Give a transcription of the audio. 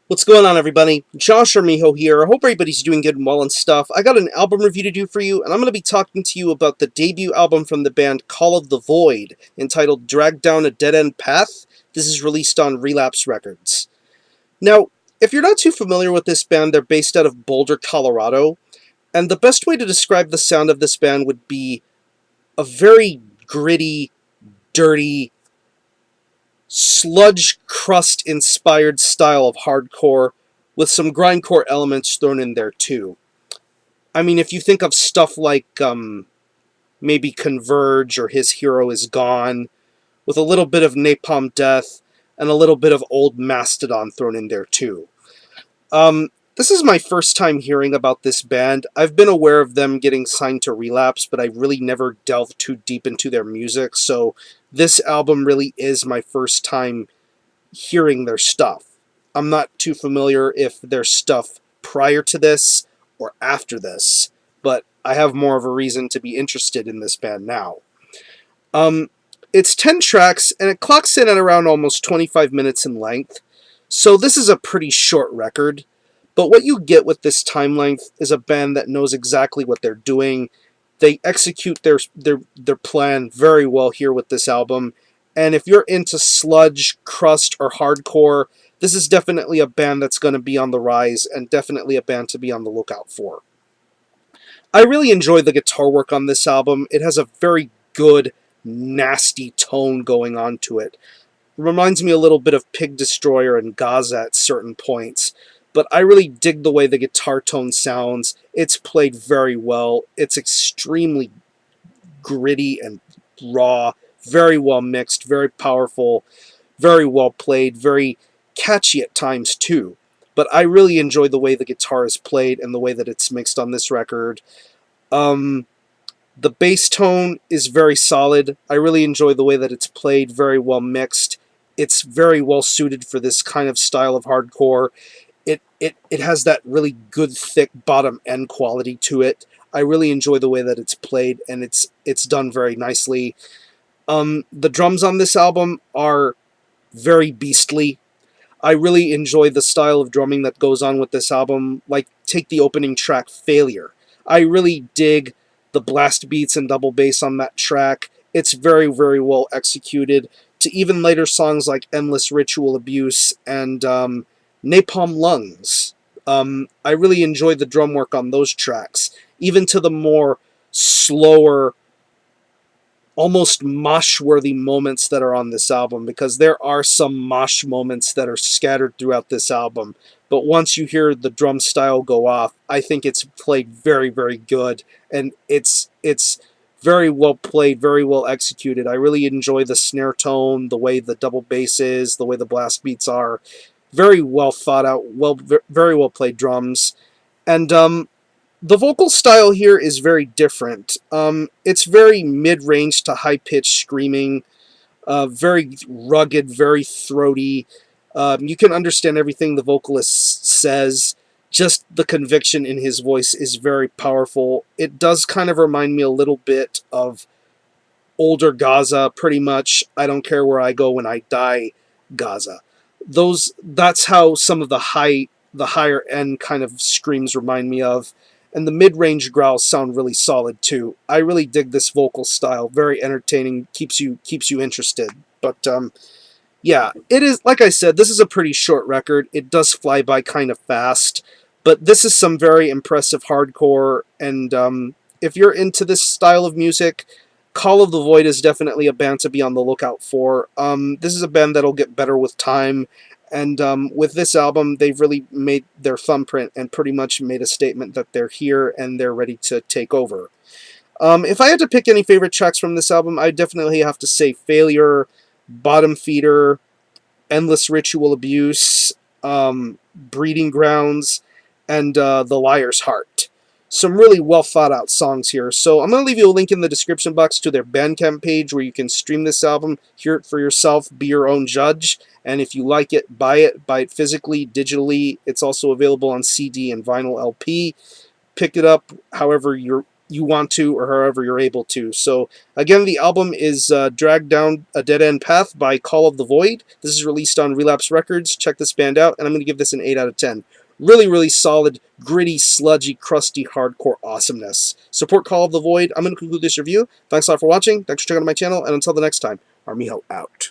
What's going on, everybody? Josh Armijo here. I hope everybody's doing good and well and stuff. I got an album review to do for you, and I'm going to be talking to you about the debut album from the band Call of the Void, entitled Drag Down a Dead End Path. This is released on Relapse Records. Now, if you're not too familiar with this band, they're based out of Boulder, Colorado, and the best way to describe the sound of this band would be a very gritty, dirty, sludge crust inspired style of hardcore with some grindcore elements thrown in there too. I mean, if you think of stuff like maybe Converge or His Hero Is Gone, with a little bit of Napalm Death and a little bit of Old Mastodon thrown in there too. This is my first time hearing about this band. I've been aware of them getting signed to Relapse, but I really never delved too deep into their music, so this album really is my first time hearing their stuff. I'm not too familiar if their stuff prior to this or after this, but I have more of a reason to be interested in this band now. It's 10 tracks, and it clocks in at around almost 25 minutes in length, so this is a pretty short record. But what you get with this time length is a band that knows exactly what they're doing. They execute their plan very well here with this album. And if you're into sludge, crust, or hardcore, this is definitely a band that's going to be on the rise and definitely a band to be on the lookout for. I really enjoy the guitar work on this album. It has a very good, nasty tone going on to it. It reminds me a little bit of Pig Destroyer and Gaza at certain points. But I really dig the way the guitar tone sounds. It's played very well. It's extremely gritty and raw, very well mixed, very powerful, very well played, very catchy at times too. But I really enjoy the way the guitar is played and the way that it's mixed on this record. The bass tone is very solid. I really enjoy the way that it's played, very well mixed. It's very well suited for this kind of style of hardcore. It has that really good, thick bottom end quality to it. I really enjoy the way that it's played, and it's done very nicely. The drums on this album are very beastly. I really enjoy the style of drumming that goes on with this album. Like, take the opening track, Failure. I really dig the blast beats and double bass on that track. It's very, very well executed. To even later songs like Endless Ritual Abuse and Napalm Lungs. I really enjoy the drum work on those tracks, even to the more slower, almost mosh-worthy moments that are on this album, because there are some mosh moments that are scattered throughout this album. But once you hear the drum style go off, I think it's played very, very good, and it's very well played, very well executed. I really enjoy the snare tone, the way the double bass is, the way the blast beats are. Very well thought out, very well played drums. And the vocal style here is very different. It's very mid-range to high-pitched screaming, very rugged, very throaty. You can understand everything the vocalist says. Just the conviction in his voice is very powerful. It does kind of remind me a little bit of older Gaza, pretty much. I don't care where I go when I die, Gaza. That's how some of the higher end kind of screams remind me of, and the mid-range growls sound really solid too. I really dig this vocal style, very entertaining, keeps you interested. But yeah, it is, like I said, this is a pretty short record. It does fly by kind of fast, but this is some very impressive hardcore, and if you're into this style of music, Call of the Void is definitely a band to be on the lookout for. This is a band that'll get better with time, and with this album, they've really made their thumbprint and pretty much made a statement that they're here and they're ready to take over. If I had to pick any favorite tracks from this album, I'd definitely have to say Failure, Bottom Feeder, Endless Ritual Abuse, Breeding Grounds, and The Liar's Heart. Some really well thought out songs here. So I'm going to leave you a link in the description box to their Bandcamp page where you can stream this album, hear it for yourself, be your own judge, and if you like it, buy it physically, digitally. It's also available on CD and vinyl LP. Pick it up however you want to or however you're able to. So again, the album is Drag Down a Dead End Path by Call of the Void. This is released on Relapse Records. Check this band out, and I'm going to give this an 8 out of 10. Really, really solid, gritty, sludgy, crusty, hardcore awesomeness. Support Call of the Void. I'm going to conclude this review. Thanks a lot for watching. Thanks for checking out my channel, and until the next time, Armijo out.